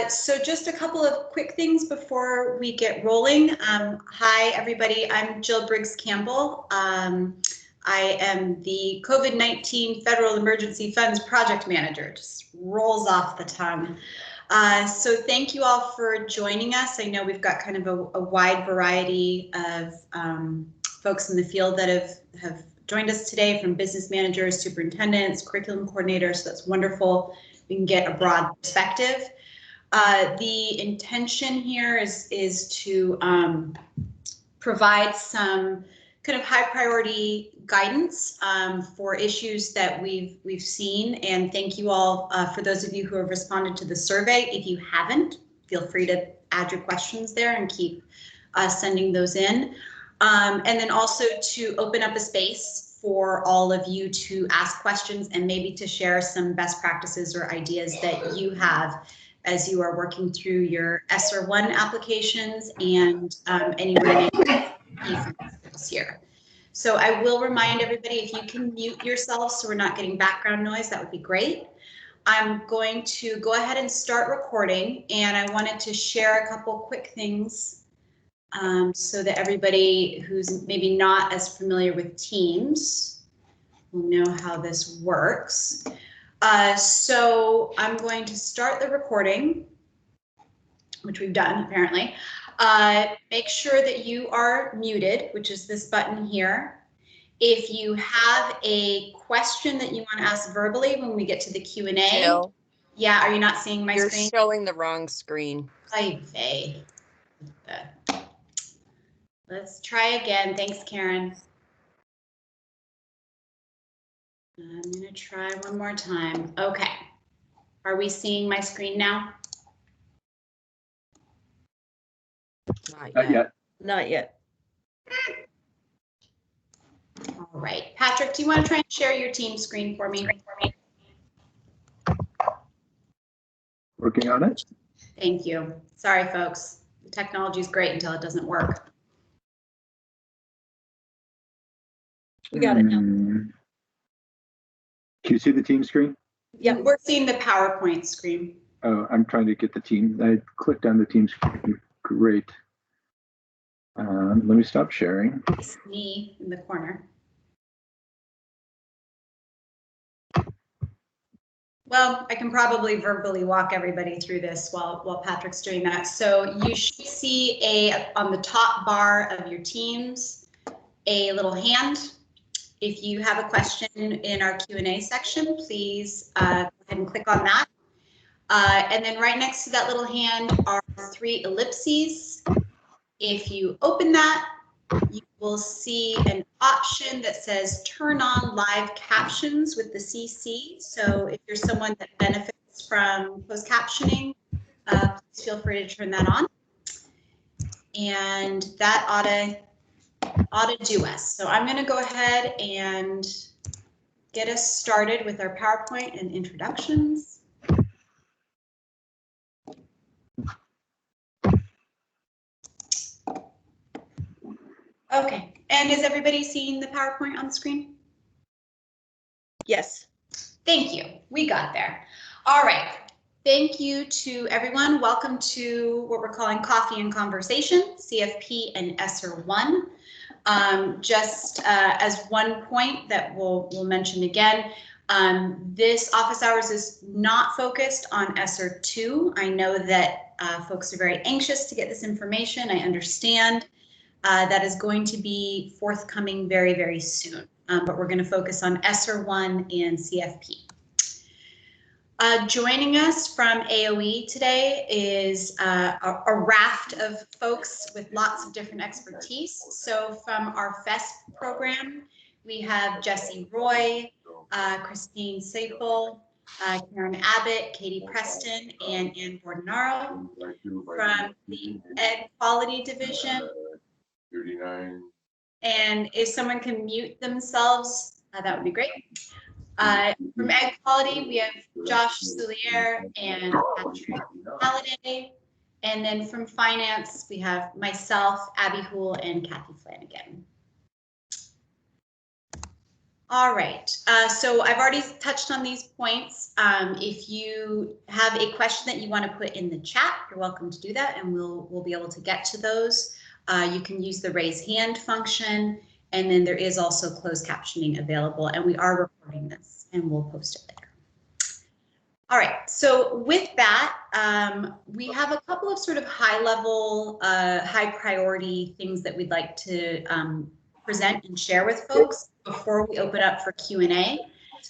So just a couple of quick things before we get rolling. Hi, everybody. I'm Jill Briggs-Campbell. I am the COVID-19 Federal Emergency Funds Project Manager. Just rolls off the tongue. So thank you all for joining us. I know we've got kind of a wide variety of folks in the field that have joined us today, from business managers, superintendents, curriculum coordinators. So that's wonderful. We can get a broad perspective. The intention here is to provide some kind of high priority guidance for issues that we've seen, and thank you all for those of you who have responded to the survey. If you haven't, feel free to add your questions there and keep sending those in, and then also to open up a space for all of you to ask questions and maybe to share some best practices or ideas that you have as you are working through your ESSER 1 applications and any remaining this year. So I will remind everybody, if you can mute yourselves so we're not getting background noise, that would be great. I'm going to go ahead and start recording, and I wanted to share a couple quick things so that everybody who's maybe not as familiar with Teams will know how this works. So I'm going to start the recording, which we've done apparently. Make sure that you are muted, which is this button here. If you have a question that you want to ask verbally when we get to the Q&A. Jill, yeah, are you not seeing my screen? You're showing the wrong screen. Let's try again. Thanks, Karen. I'm going to try one more time. Okay. Are we seeing my screen now? Not yet. Not yet. All right. Patrick, do you want to try and share your team screen for me? Working on it. Thank you. Sorry, folks. The technology is great until it doesn't work. We got it now. Can you see the team screen? Yeah, we're seeing the PowerPoint screen. Oh, I'm trying to get the team. I clicked on the team screen. Great. Let me stop sharing. It's me in the corner. Well, I can probably verbally walk everybody through this while Patrick's doing that. So you should see on the top bar of your Teams, a little hand. If you have a question in our Q&A section, please go ahead and click on that. And then right next to that little hand are 3 ellipses. If you open that, you will see an option that says turn on live captions with the CC. So if you're someone that benefits from closed captioning, please feel free to turn that on. And that ought to do us. So I'm going to go ahead and get us started with our PowerPoint and introductions. Okay, and is everybody seeing the PowerPoint on the screen? Yes. Thank you. We got there. All right. Thank you to everyone. Welcome to what we're calling Coffee and Conversation, CFP and ESSER 1. Just as one point that we'll mention again, this office hours is not focused on ESSER 2. I know that folks are very anxious to get this information. I understand. That is going to be forthcoming very, very soon, but we're going to focus on ESSER 1 and CFP. Joining us from AOE today is a raft of folks with lots of different expertise. So from our FESP program, we have Jessie Roy, Christine Sapel, Karen Abbott, Katie Preston, and Ann Bordenaro. From the Ed Quality Division, 39. And if someone can mute themselves, that would be great. From Ed Quality, we have Josh Soulier and Patrick Halliday. And then from Finance, we have myself, Abby Houle, and Kathy Flanagan. All right, so I've already touched on these points. If you have a question that you want to put in the chat, you're welcome to do that, and we'll be able to get to those. You can use the raise hand function, and then there is also closed captioning available, and we are recording this, and we'll post it later. All right, so with that, we have a couple of sort of high-level, high-priority things that we'd like to present and share with folks before we open up for Q&A.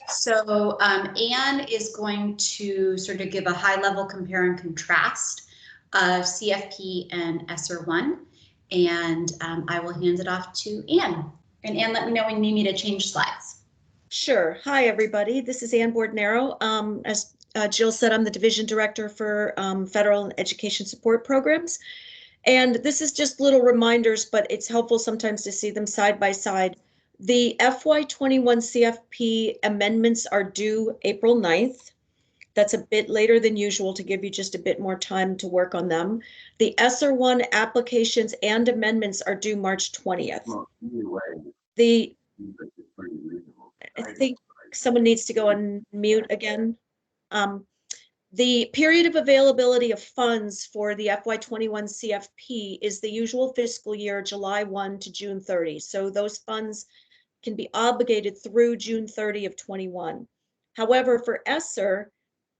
So Anne is going to sort of give a high-level compare and contrast of CFP and ESSER 1, and I will hand it off to Anne. And Anne, let me know when you need me to change slides. Sure. Hi, everybody. This is Anne Bordnero. As Jill said, I'm the Division Director for Federal and Education Support Programs. And this is just little reminders, but it's helpful sometimes to see them side by side. The FY21 CFP amendments are due April 9th. That's a bit later than usual to give you just a bit more time to work on them. The ESSER 1 applications and amendments are due March 20th. Well, either way, The seems like it's pretty reasonable. I think someone needs to go on mute again. The period of availability of funds for the FY21 CFP is the usual fiscal year, July 1 to June 30. So those funds can be obligated through June 30 of 21. However, for ESSER,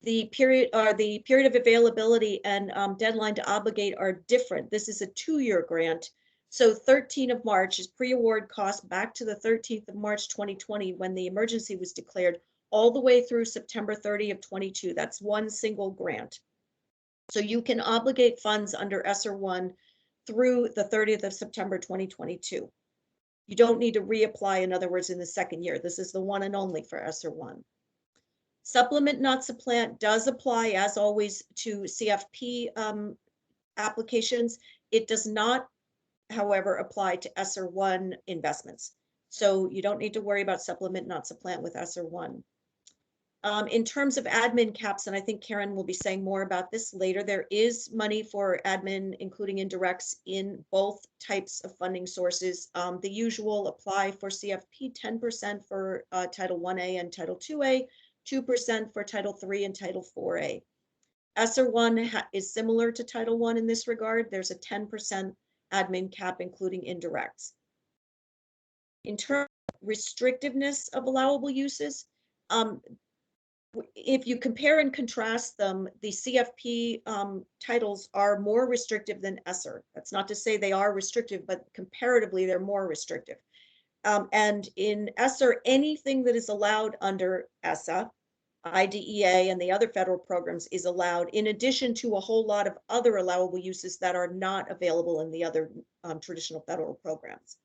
the period of availability and deadline to obligate are different. This is a 2-year grant. So 13 of March is pre-award cost back to the 13th of March 2020 when the emergency was declared, all the way through September 30 of 22. That's one single grant. So you can obligate funds under ESSER 1 through the 30th of September 2022. You don't need to reapply, in other words, in the second year. This is the one and only for ESSER 1. Supplement not supplant does apply, as always, to CFP applications. It does not, however, apply to ESSER 1 investments. So you don't need to worry about supplement not supplant with ESSER 1. In terms of admin caps, and I think Karen will be saying more about this later, there is money for admin, including indirects, in both types of funding sources. The usual apply for CFP, 10% for Title 1A and Title 2A, 2% for Title 3 and Title 4A. ESSER 1 is similar to Title 1 in this regard. There's a 10% admin cap, including indirects. In terms of restrictiveness of allowable uses, if you compare and contrast them, the CFP titles are more restrictive than ESSER. That's not to say they are restrictive, but comparatively, they're more restrictive. And in ESSER, anything that is allowed under ESSA, IDEA, and the other federal programs is allowed, in addition to a whole lot of other allowable uses that are not available in the other traditional federal programs.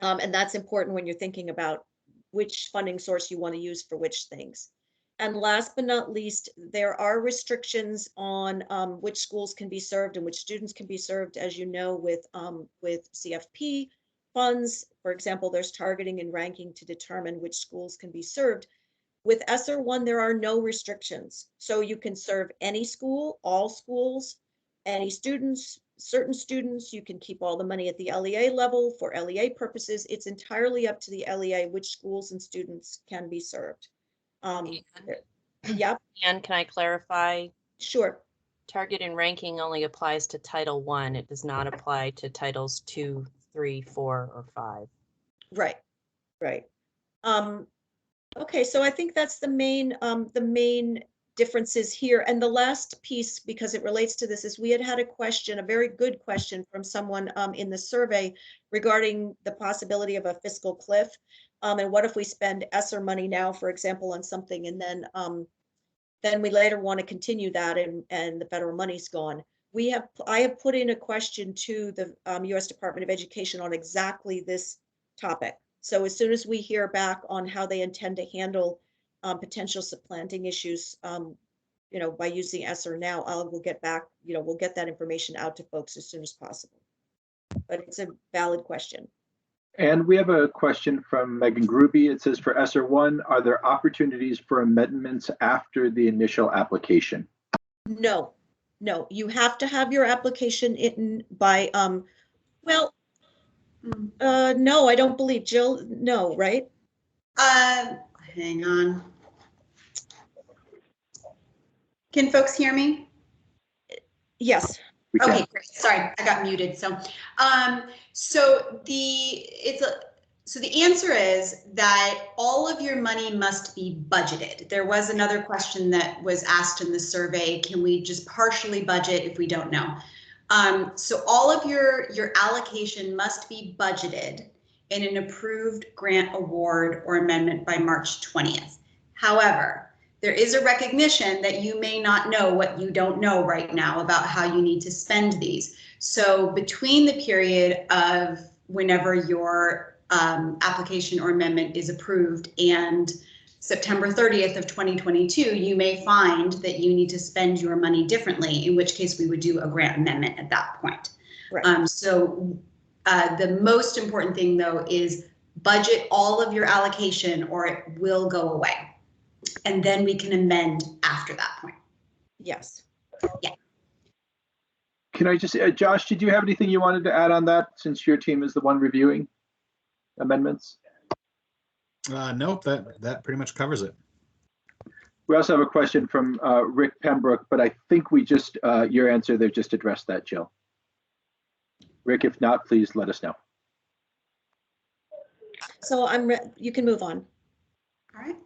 And that's important when you're thinking about which funding source you want to use for which things. And last but not least, there are restrictions on which schools can be served and which students can be served, as you know, with CFP funds. For example, there's targeting and ranking to determine which schools can be served. With ESSER 1, there are no restrictions. So you can serve any school, all schools, any students, certain students. You can keep all the money at the LEA level for LEA purposes. It's entirely up to the LEA which schools and students can be served. Yep. And can I clarify? Sure. Target and ranking only applies to Title 1. It does not apply to Titles 2, 3, 4, or 5. Right. Right. Okay, so I think that's the main differences here. And the last piece, because it relates to this, is we had a question, a very good question from someone in the survey regarding the possibility of a fiscal cliff. And what if we spend ESSER money now, for example, on something, and then we later want to continue that, and the federal money's gone. I have put in a question to the U.S. Department of Education on exactly this topic. So as soon as we hear back on how they intend to handle potential supplanting issues, by using ESSER now, we'll get back, we'll get that information out to folks as soon as possible. But it's a valid question. And we have a question from Megan Gruby. It says, for ESSER 1, are there opportunities for amendments after the initial application? No, you have to have your application in by, no, I don't believe, Jill, no, right? Hang on. Can folks hear me? Yes. We can. Okay, great. Sorry, I got muted. So the answer is that all of your money must be budgeted. There was another question that was asked in the survey. Can we just partially budget if we don't know? So all of your allocation must be budgeted in an approved grant award or amendment by March 20th. However, there is a recognition that you may not know what you don't know right now about how you need to spend these. So between the period of whenever your application or amendment is approved and September 30th of 2022, you may find that you need to spend your money differently, in which case we would do a grant amendment at that point. Right. The most important thing though is budget all of your allocation or it will go away. And then we can amend after that point. Yes. Yeah. Can I just, Josh, did you have anything you wanted to add on that since your team is the one reviewing amendments? Nope, that pretty much covers it. We also have a question from Rick Pembroke, but I think we just, your answer there just addressed that, Jill. Rick, if not, please let us know. So you can move on. All right.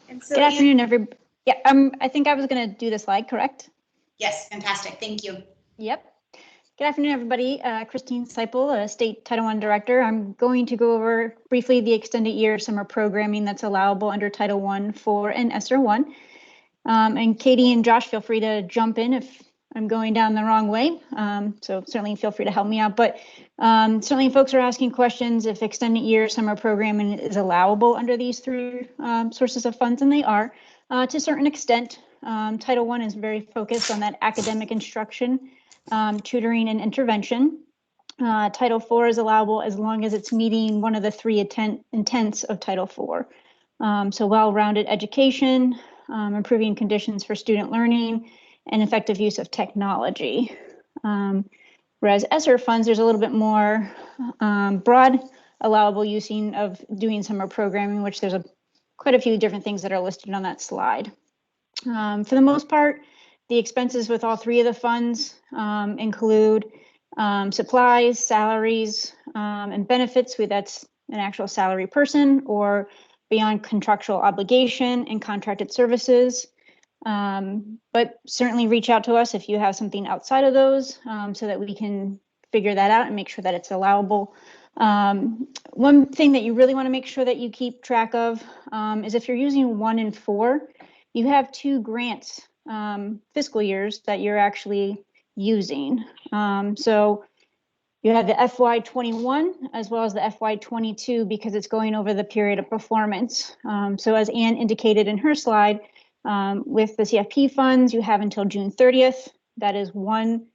And so Good afternoon, everybody. Yeah, I think I was going to do the slide, correct? Yes, fantastic. Thank you. Yep. Good afternoon, everybody. Christine Seipel, State Title I Director. I'm going to go over briefly the extended year summer programming that's allowable under Title I for an ESSER 1. And Katie and Josh, feel free to jump in if I'm going down the wrong way. So certainly feel free to help me out. But certainly folks are asking questions if extended year summer programming is allowable under these three sources of funds, and they are to a certain extent. Title I is very focused on that academic instruction, tutoring and intervention. Title IV is allowable as long as it's meeting one of the three intents of Title IV. So well-rounded education, improving conditions for student learning, and effective use of technology. Whereas ESSER funds, there's a little bit more broad allowable using of doing summer programming, which there's quite a few different things that are listed on that slide. For the most part, the expenses with all three of the funds include supplies, salaries, and benefits, whether that's an actual salary person or beyond contractual obligation and contracted services. But certainly reach out to us if you have something outside of those so that we can figure that out and make sure that it's allowable. One thing that you really want to make sure that you keep track of is if you're using 1 and 4, you have 2 grants fiscal years that you're actually using. So you have the FY21 as well as the FY22 because it's going over the period of performance. So as Anne indicated in her slide, with the CFP funds, you have until June 30th. That is 1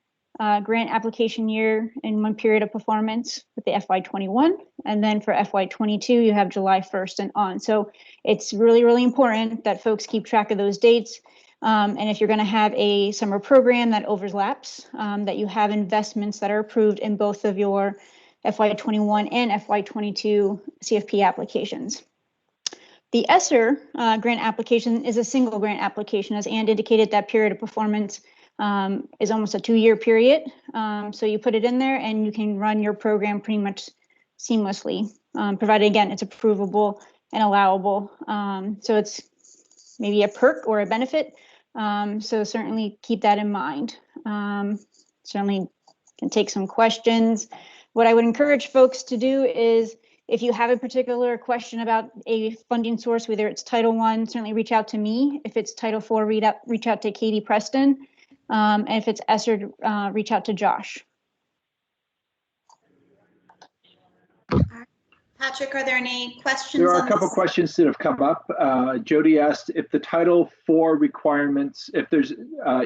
grant application year in 1 period of performance with the FY21. And then for FY22, you have July 1st and on. So it's really, really important that folks keep track of those dates. And if you're going to have a summer program that overlaps, that you have investments that are approved in both of your FY21 and FY22 CFP applications. The ESSER grant application is a single grant application. As Anne indicated, that period of performance is almost a 2-year period. So you put it in there and you can run your program pretty much seamlessly, provided, again, it's approvable and allowable. So it's maybe a perk or a benefit. So certainly keep that in mind. Certainly can take some questions. What I would encourage folks to do is, if you have a particular question about a funding source, whether it's Title I, certainly reach out to me. If it's Title IV, reach out to Katie Preston. And if it's ESSER, reach out to Josh. Patrick, are there any questions? There are a couple questions that have come up. Jody asked if the Title IV requirements, if there's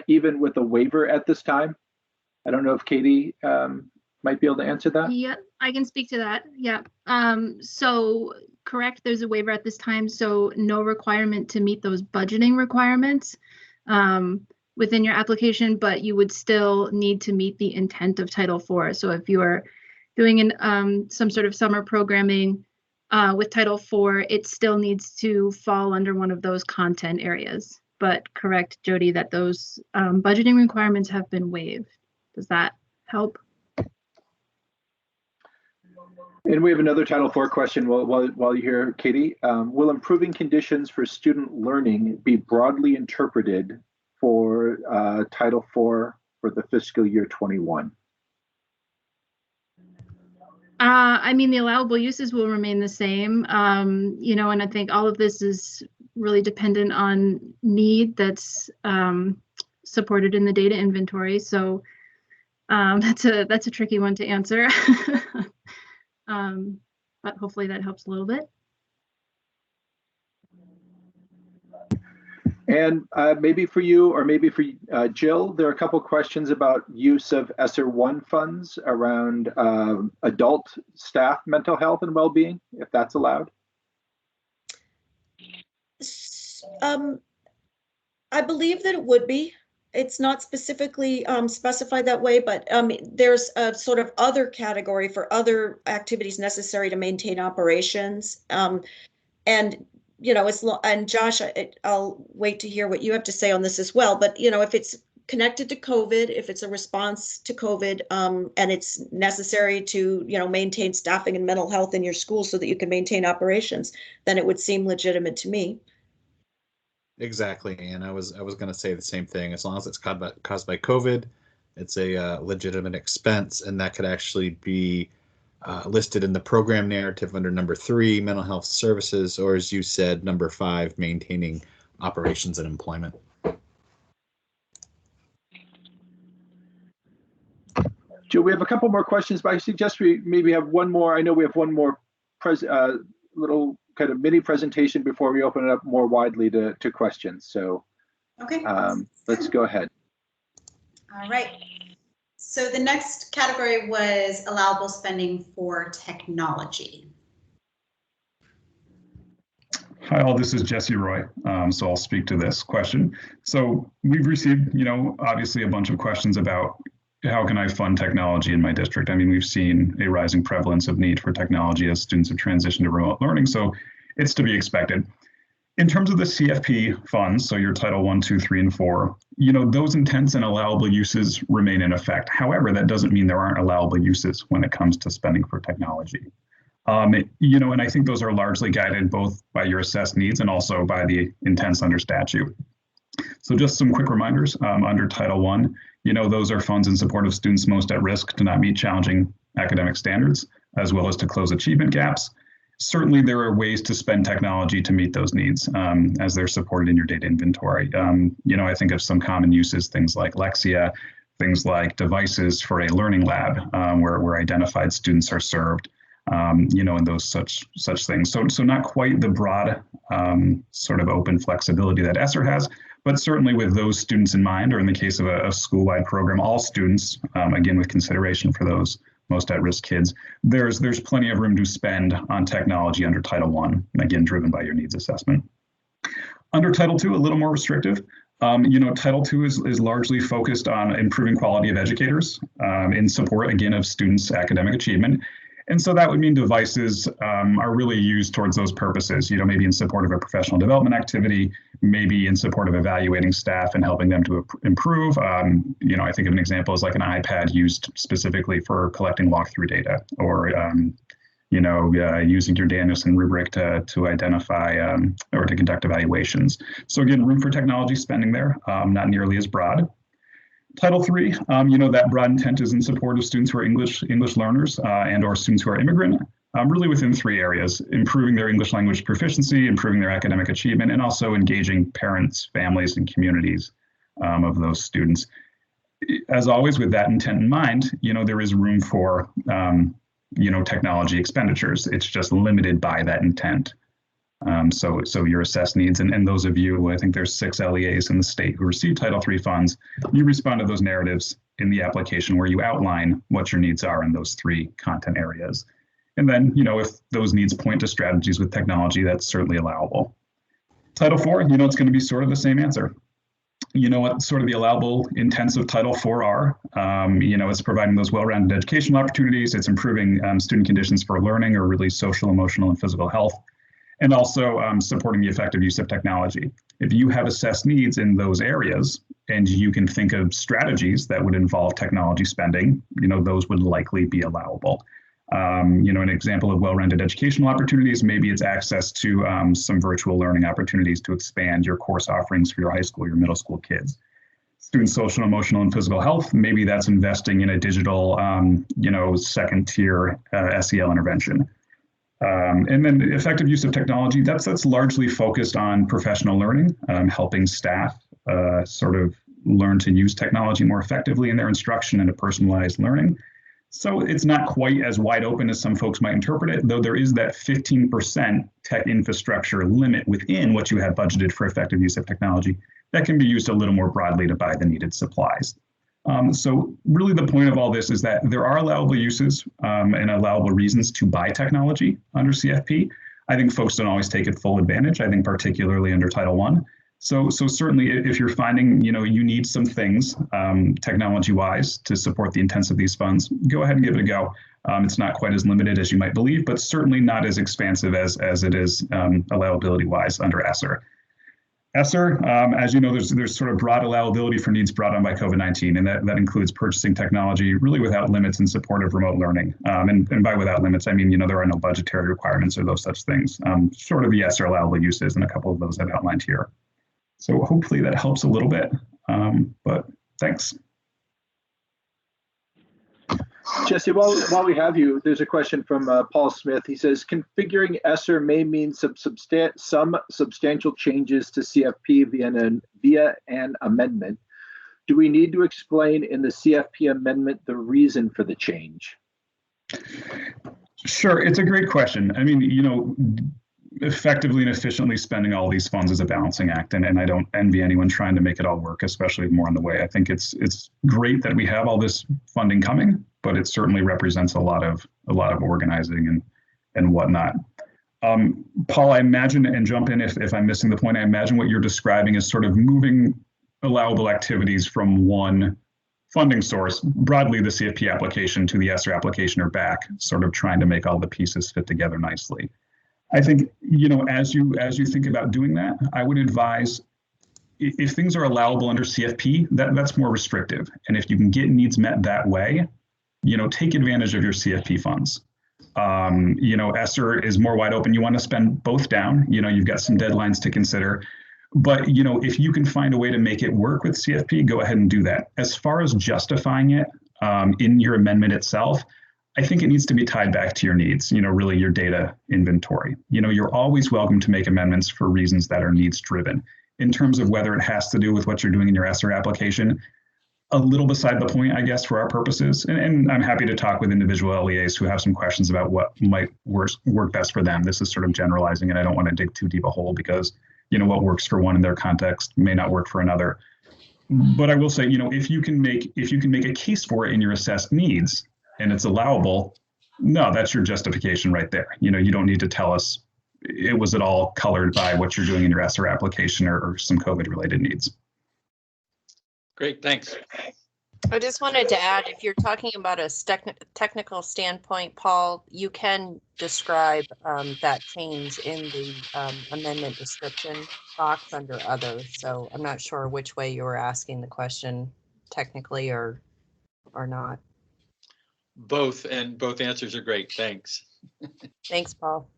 even with a waiver at this time. I don't know if Katie might be able to answer that. Yeah, I can speak to that. Yeah. So correct, there's a waiver at this time, so no requirement to meet those budgeting requirements. With within your application, but you would still need to meet the intent of Title IV. So if you're doing some sort of summer programming with Title IV, it still needs to fall under one of those content areas. But correct, Jody, that those budgeting requirements have been waived. Does that help? And we have another Title IV question while you're here, Katie. Will improving conditions for student learning be broadly interpreted for Title IV for the fiscal year 21? I mean, the allowable uses will remain the same, you know, and I think all of this is really dependent on need that's supported in the data inventory. So that's a tricky one to answer. But hopefully that helps a little bit. And maybe for you, or maybe for Jill, there are a couple questions about use of ESSER 1 funds around adult staff mental health and well-being, if that's allowed. I believe that it would be. It's not specifically specified that way, but there's a sort of other category for other activities necessary to maintain operations. And you know, and Josh, I'll wait to hear what you have to say on this as well. But you know, if it's connected to COVID, if it's a response to COVID, and it's necessary to, you know, maintain staffing and mental health in your school so that you can maintain operations, then it would seem legitimate to me. Exactly, and I was going to say the same thing. As long as it's caused by COVID, it's a legitimate expense, and that could actually be listed in the program narrative under number 3, mental health services, or as you said, number 5, maintaining operations and employment. Joe, we have a couple more questions, but I suggest we maybe have one more. I know we have one more little kind of mini presentation before we open it up more widely to questions. So okay, let's go ahead. All right. So the next category was allowable spending for technology. Hi all, this is Jesse Roy. So I'll speak to this question. So we've received, you know, obviously a bunch of questions about how can I fund technology in my district? I mean, we've seen a rising prevalence of need for technology as students have transitioned to remote learning, so it's to be expected. In terms of the CFP funds, so your Title I, II, III, and IV, you know, those intents and allowable uses remain in effect. However, that doesn't mean there aren't allowable uses when it comes to spending for technology. You know, and I think those are largely guided both by your assessed needs and also by the intents under statute. So just some quick reminders under Title I, you know, those are funds in support of students most at risk to not meet challenging academic standards, as well as to close achievement gaps. Certainly, there are ways to spend technology to meet those needs as they're supported in your data inventory. You know, I think of some common uses, things like Lexia, things like devices for a learning lab where identified students are served, you know, and those such things. So not quite the broad sort of open flexibility that ESSER has, but certainly with those students in mind, or in the case of a school-wide program, all students, again, with consideration for those most at-risk kids, there's plenty of room to spend on technology under Title I, again, driven by your needs assessment. Under Title II, a little more restrictive. You know, Title II is largely focused on improving quality of educators in support, again, of students' academic achievement. And so that would mean devices are really used towards those purposes, you know, maybe in support of a professional development activity, maybe in support of evaluating staff and helping them to improve. You know, I think of an example is like an iPad used specifically for collecting walkthrough data, or, you know, using your Danielson rubric to identify or to conduct evaluations. So again, room for technology spending there, not nearly as broad. Title III, you know, that broad intent is in support of students who are English learners and or students who are immigrant, really within 3 areas: improving their English language proficiency, improving their academic achievement, and also engaging parents, families, and communities of those students. As always, with that intent in mind, you know, there is room for, you know, technology expenditures. It's just limited by that intent. So your assessed needs, and those of you, I think there's 6 LEAs in the state who receive Title III funds, you respond to those narratives in the application where you outline what your needs are in those 3 content areas. And then, you know, if those needs point to strategies with technology, that's certainly allowable. Title IV, you know, it's going to be sort of the same answer. you know what sort of the allowable intents of Title IV are. You know, it's providing those well-rounded educational opportunities. It's improving student conditions for learning or really social, emotional, and physical health, and also supporting the effective use of technology. If you have assessed needs in those areas and you can think of strategies that would involve technology spending, you know, those would likely be allowable. You know, an example of well-rounded educational opportunities, maybe it's access to some virtual learning opportunities to expand your course offerings for your high school, your middle school kids. Student social, emotional, and physical health, maybe that's investing in a digital, you know, second tier SEL intervention. And then effective use of technology, that's largely focused on professional learning, helping staff sort of learn to use technology more effectively in their instruction and a personalized learning. So it's not quite as wide open as some folks might interpret it, though there is that 15% tech infrastructure limit within what you have budgeted for effective use of technology that can be used a little more broadly to buy the needed supplies. So really the point of all this is that there are allowable uses and allowable reasons to buy technology under CFP. I think folks don't always take it full advantage, I think particularly under Title I. So certainly if you're finding, you know, you need some things technology-wise to support the intents of these funds, go ahead and give it a go. It's not quite as limited as you might believe, but certainly not as expansive as it is allowability-wise under ESSER. ESSER, as you know, there's sort of broad allowability for needs brought on by COVID-19, and that includes purchasing technology really without limits in support of remote learning. And by without limits, I mean, you know, there are no budgetary requirements or those such things, short of the ESSER allowable uses, and a couple of those I've outlined here. So hopefully that helps a little bit, but thanks. Jesse, while we have you, there's a question from Paul Smith. He says, configuring ESSER may mean some substantial changes to CFP via an amendment. Do we need to explain in the CFP amendment the reason for the change? Sure, it's a great question. I mean, you know, effectively and efficiently spending all these funds is a balancing act, and I don't envy anyone trying to make it all work, especially more on the way. I think it's great that we have all this funding coming, but it certainly represents a lot of organizing and whatnot. Paul, I imagine, and jump in if I'm missing the point, I imagine what you're describing is sort of moving allowable activities from one funding source, broadly the CFP application, to the ESSER application or back, sort of trying to make all the pieces fit together nicely. I think, you know, as you think about doing that, I would advise if things are allowable under CFP, that's more restrictive. And if you can get needs met that way, you know, take advantage of your CFP funds. You know, ESSER is more wide open. You want to spend both down. You know, you've got some deadlines to consider. But, you know, if you can find a way to make it work with CFP, go ahead and do that. As far as justifying it in your amendment itself, I think it needs to be tied back to your needs, you know, really your data inventory. You know, you're always welcome to make amendments for reasons that are needs driven. In terms of whether it has to do with what you're doing in your ESSER application, a little beside the point, I guess, for our purposes. And I'm happy to talk with individual LEAs who have some questions about what might work best for them. This is sort of generalizing, and I don't want to dig too deep a hole because, you know, what works for one in their context may not work for another. But I will say, you know, if you can make a case for it in your assessed needs, and it's allowable, no, that's your justification right there. You know, you don't need to tell us it was at all colored by what you're doing in your ESSER application or some COVID related needs. Great, thanks. I just wanted to add, if you're talking about a technical standpoint, Paul, you can describe that change in the amendment description box under other. So I'm not sure which way you were asking the question, technically or not. Both, and both answers are great. Thanks. Thanks, Paul.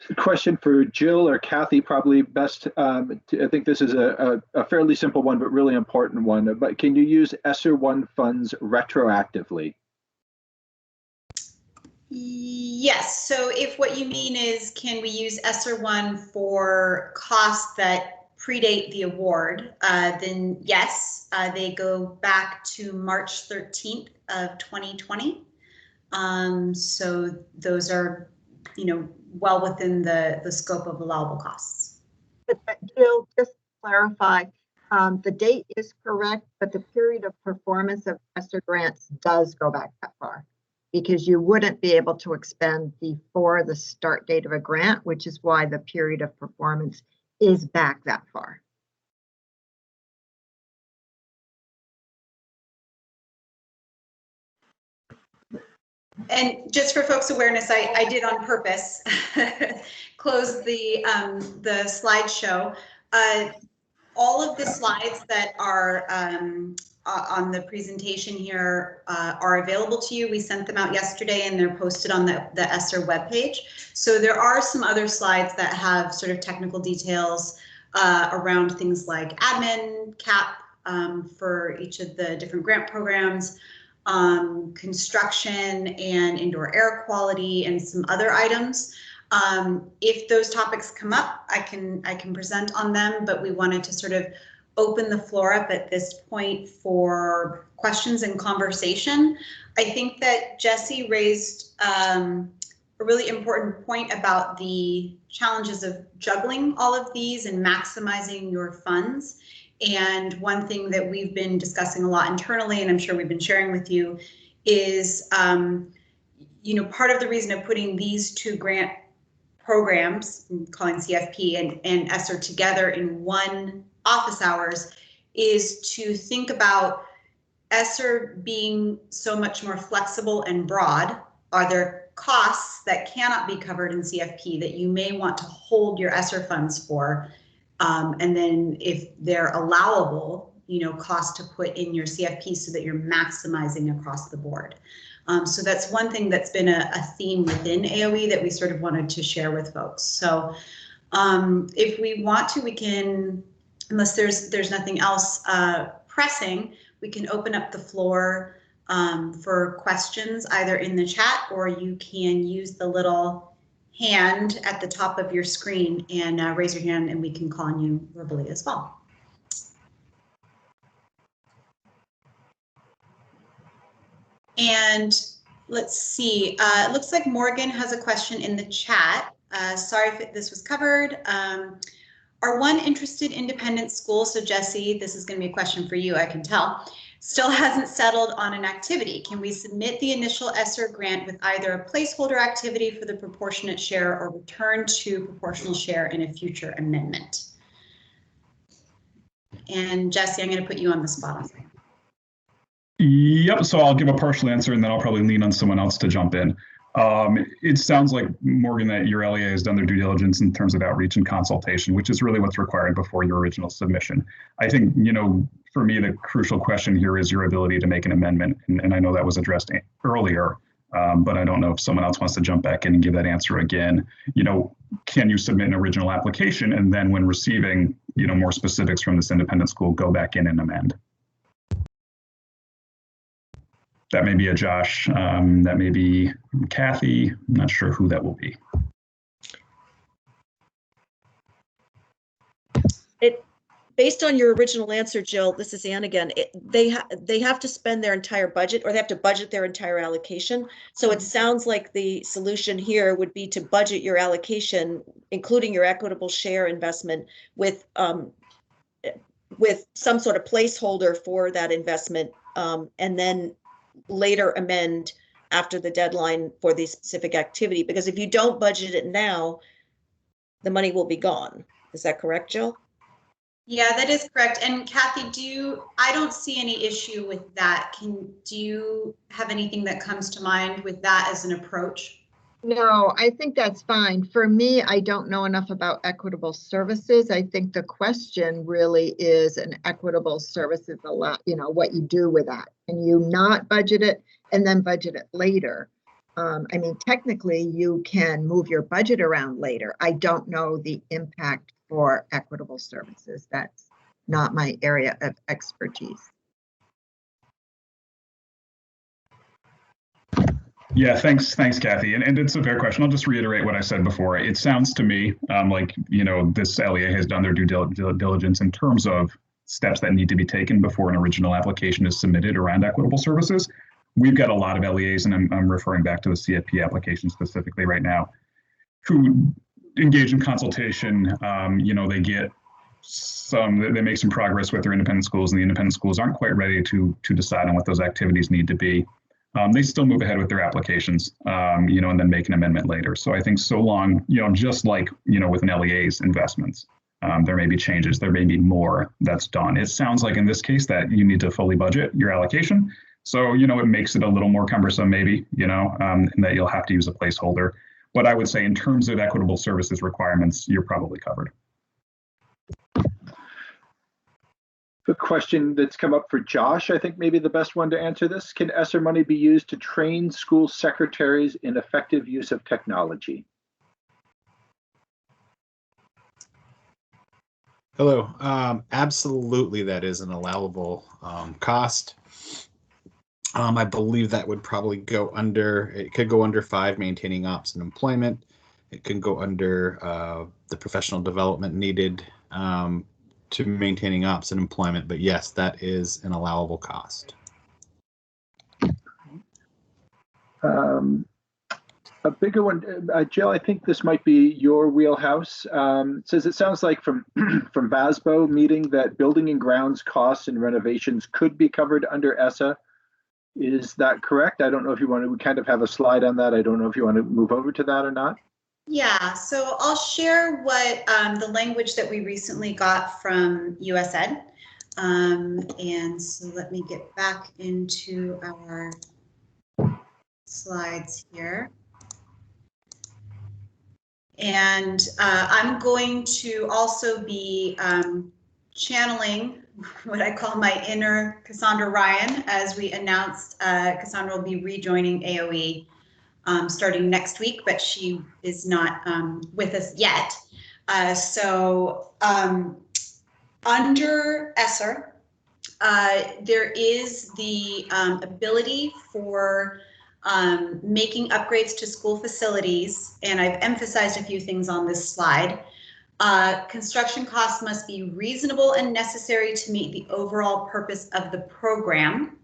A question for Jill or Kathy, probably best. I think this is a fairly simple one, but really important one. But can you use ESSER 1 funds retroactively? Yes. So if what you mean is, can we use ESSER 1 for costs that predate the award, then yes, they go back to March 13th of 2020. So those are, you know, well within the scope of allowable costs. But Jill, just to clarify, the date is correct, but the period of performance of ESSER grants does go back that far, because you wouldn't be able to expend before the start date of a grant, which is why the period of performance is back that far. And just for folks' awareness, I did on purpose close the slideshow. All of the slides that are on the presentation here are available to you. We sent them out yesterday and they're posted on the ESSER webpage. So there are some other slides that have sort of technical details around things like admin, CAP for each of the different grant programs, construction and indoor air quality, and some other items. If those topics come up, I can present on them, but we wanted to sort of open the floor up at this point for questions and conversation. I think that Jesse raised a really important point about the challenges of juggling all of these and maximizing your funds. And one thing that we've been discussing a lot internally, and I'm sure we've been sharing with you, is part of the reason of putting these two grant programs, calling CFP and ESSER together in one office hours, is to think about ESSER being so much more flexible and broad. Are there costs that cannot be covered in CFP that you may want to hold your ESSER funds for? And then if they're allowable, cost to put in your CFP so that you're maximizing across the board. So that's one thing that's been a theme within AOE that we sort of wanted to share with folks. So if we want to, we can, unless there's nothing else pressing, we can open up the floor for questions either in the chat, or you can use the little hand at the top of your screen and raise your hand and we can call on you verbally as well. And let's see, it looks like Morgan has a question in the chat. Sorry if this was covered. Are one interested independent school, so Jesse, this is going to be a question for you, I can tell, still hasn't settled on an activity. Can we submit the initial ESSER grant with either a placeholder activity for the proportionate share or return to proportional share in a future amendment? And Jesse, I'm going to put you on the spot. Yep, so I'll give a partial answer and then I'll probably lean on someone else to jump in. It sounds like, Morgan, that your LEA has done their due diligence in terms of outreach and consultation, which is really what's required before your original submission. I think, for me, the crucial question here is your ability to make an amendment. And I know that was addressed earlier, but I don't know if someone else wants to jump back in and give that answer again. Can you submit an original application and then when receiving, more specifics from this independent school, go back in and amend? That may be a Josh, that may be Kathy. I'm not sure who that will be. Based on your original answer, Jill, this is Ann again. They have to spend their entire budget, or they have to budget their entire allocation. So it sounds like the solution here would be to budget your allocation, including your equitable share investment, with some sort of placeholder for that investment, and then later amend after the deadline for the specific activity. Because if you don't budget it now, the money will be gone. Is that correct, Jill? Yeah, that is correct. And Kathy, I don't see any issue with that. Do you have anything that comes to mind with that as an approach? No, I think that's fine. For me, I don't know enough about equitable services. I think the question really is an equitable services, what you do with that. Can you not budget it and then budget it later? Technically, you can move your budget around later. I don't know the impact for equitable services. That's not my area of expertise. Yeah, thanks, Kathy. And it's a fair question. I'll just reiterate what I said before. It sounds to me like, this LEA has done their due diligence in terms of steps that need to be taken before an original application is submitted around equitable services. We've got a lot of LEAs, and I'm referring back to the CFP application specifically right now, who engage in consultation. They get they make some progress with their independent schools, and the independent schools aren't quite ready to decide on what those activities need to be. They still move ahead with their applications, and then make an amendment later. So I think so long, just like, with an LEA's investments, there may be changes, there may be more that's done. It sounds like in this case that you need to fully budget your allocation, So, it makes it a little more cumbersome maybe, and that you'll have to use a placeholder. But I would say in terms of equitable services requirements, you're probably covered. A question that's come up for Josh, I think maybe the best one to answer this. Can ESSER money be used to train school secretaries in effective use of technology? Hello. Absolutely, that is an allowable cost. I believe that would probably go under, it could go under 5, maintaining ops and employment. It can go under the professional development needed to maintaining ops and employment. But yes, that is an allowable cost. A bigger one, Jill, I think this might be your wheelhouse. It says it sounds like from from VASBO meeting that building and grounds costs and renovations could be covered under ESSA. Is that correct? I don't know if you want to, we kind of have a slide on that. I don't know if you want to move over to that or not. Yeah, so I'll share what the language that we recently got from USED. And so let me get back into our slides here. And I'm going to also be channeling what I call my inner Cassandra Ryan, as we announced Cassandra will be rejoining AOE starting next week, but she is not with us yet. So under ESSER, there is the ability for making upgrades to school facilities, and I've emphasized a few things on this slide. Construction costs must be reasonable and necessary to meet the overall purpose of the program,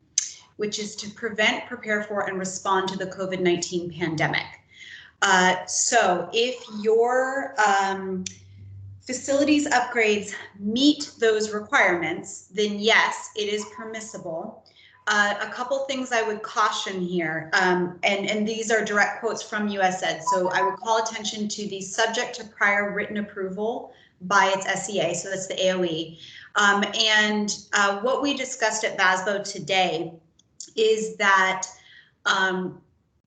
which is to prevent, prepare for, and respond to the COVID-19 pandemic. So if your facilities upgrades meet those requirements, then yes, it is permissible. A couple things I would caution here, and these are direct quotes from USED. So I would call attention to the subject to prior written approval by its SEA, so that's the AOE. What we discussed at VASBO today is that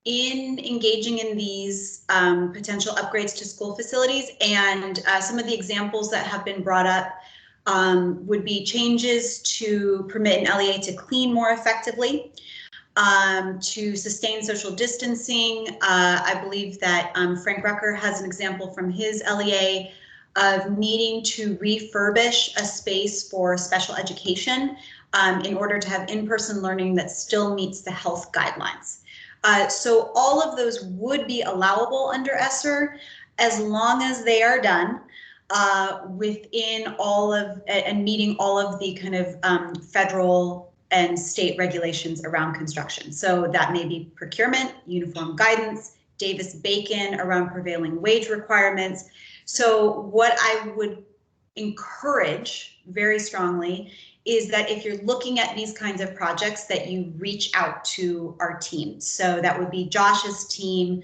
in engaging in these potential upgrades to school facilities, and some of the examples that have been brought up would be changes to permit an LEA to clean more effectively, to sustain social distancing. I believe that Frank Rucker has an example from his LEA of needing to refurbish a space for special education in order to have in-person learning that still meets the health guidelines. So all of those would be allowable under ESSER as long as they are done within all of and meeting all of the kind of federal and state regulations around construction. So that may be procurement, uniform guidance, Davis-Bacon around prevailing wage requirements. So what I would encourage very strongly is that if you're looking at these kinds of projects, that you reach out to our team. So that would be Josh's team.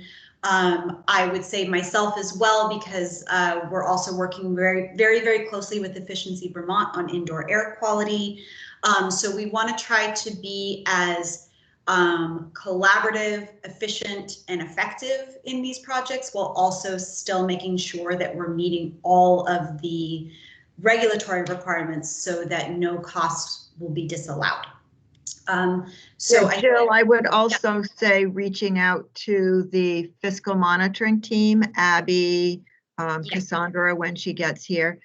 I would say myself as well, because we're also working very closely with Efficiency Vermont on indoor air quality. So we want to try to be as collaborative, efficient, and effective in these projects, while also still making sure that we're meeting all of the regulatory requirements so that no cost will be disallowed. Jill, I would also say reaching out to the fiscal monitoring team, Abby, Cassandra, when she gets here,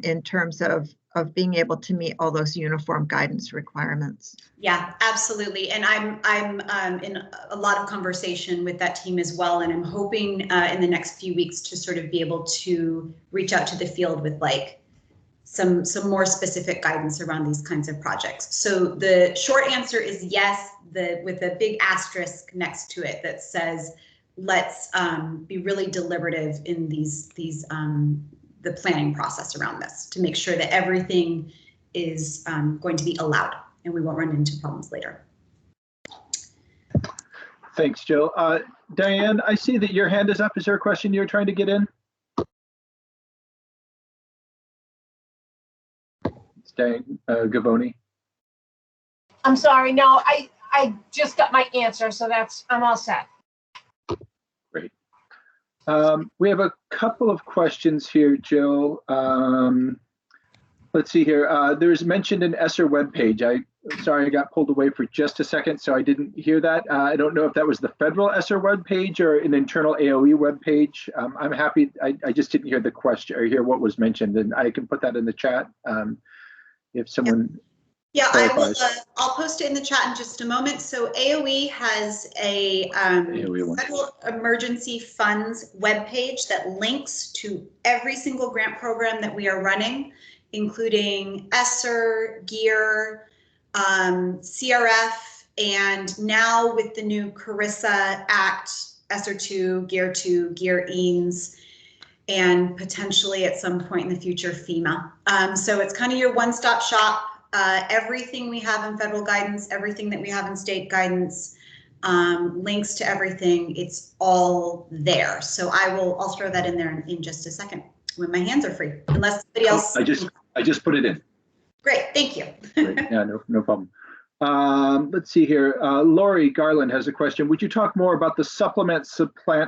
in terms of being able to meet all those uniform guidance requirements. Yeah, absolutely. And I'm in a lot of conversation with that team as well. And I'm hoping in the next few weeks to sort of be able to reach out to the field with like some more specific guidance around these kinds of projects. So the short answer is yes, with a big asterisk next to it that says, let's be really deliberative in the planning process around this to make sure that everything is going to be allowed and we won't run into problems later. Thanks, Jill. Diane, I see that your hand is up. Is there a question you're trying to get in? It's Diane Gavoni. I'm sorry, no, I just got my answer, so I'm all set. Great. We have a couple of questions here, Jill. Let's see here. There's mentioned an ESSER webpage. Sorry, I got pulled away for just a second, so I didn't hear that. I don't know if that was the federal ESSER webpage or an internal AOE webpage. I'm happy. I just didn't hear the question or hear what was mentioned, and I can put that in the chat if someone. Yeah, I will. I'll post it in the chat in just a moment. So AOE has a federal emergency funds webpage that links to every single grant program that we are running, including ESSER, GEAR, CRF, and now with the new CARISA Act, ESSER 2, GEAR 2, GEAR EANS, and potentially at some point in the future, FEMA. So it's kind of your one-stop shop. Everything we have in federal guidance, everything that we have in state guidance, links to everything, it's all there. So I'll throw that in there in just a second when my hands are free, unless somebody else. I just put it in. Great, thank you. Great. Yeah, no problem. Let's see here. Lori Garland has a question. Would you talk more about the supplement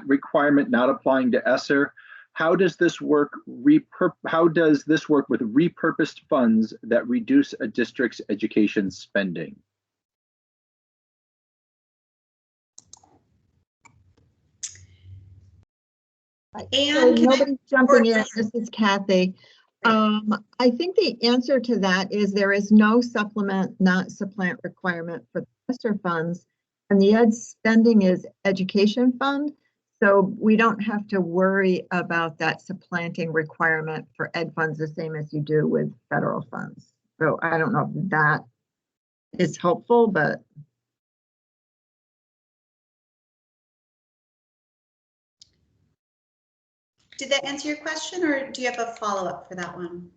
requirement not applying to ESSER? How does this work with repurposed funds that reduce a district's education spending? And nobody's jumping in. This is Kathy. I think the answer to that is there is no not supplant requirement for the ESSER funds, and the ed spending is education fund. So we don't have to worry about that supplanting requirement for ed funds the same as you do with federal funds. So I don't know if that is helpful, but. Did that answer your question, or do you have a follow-up for that one?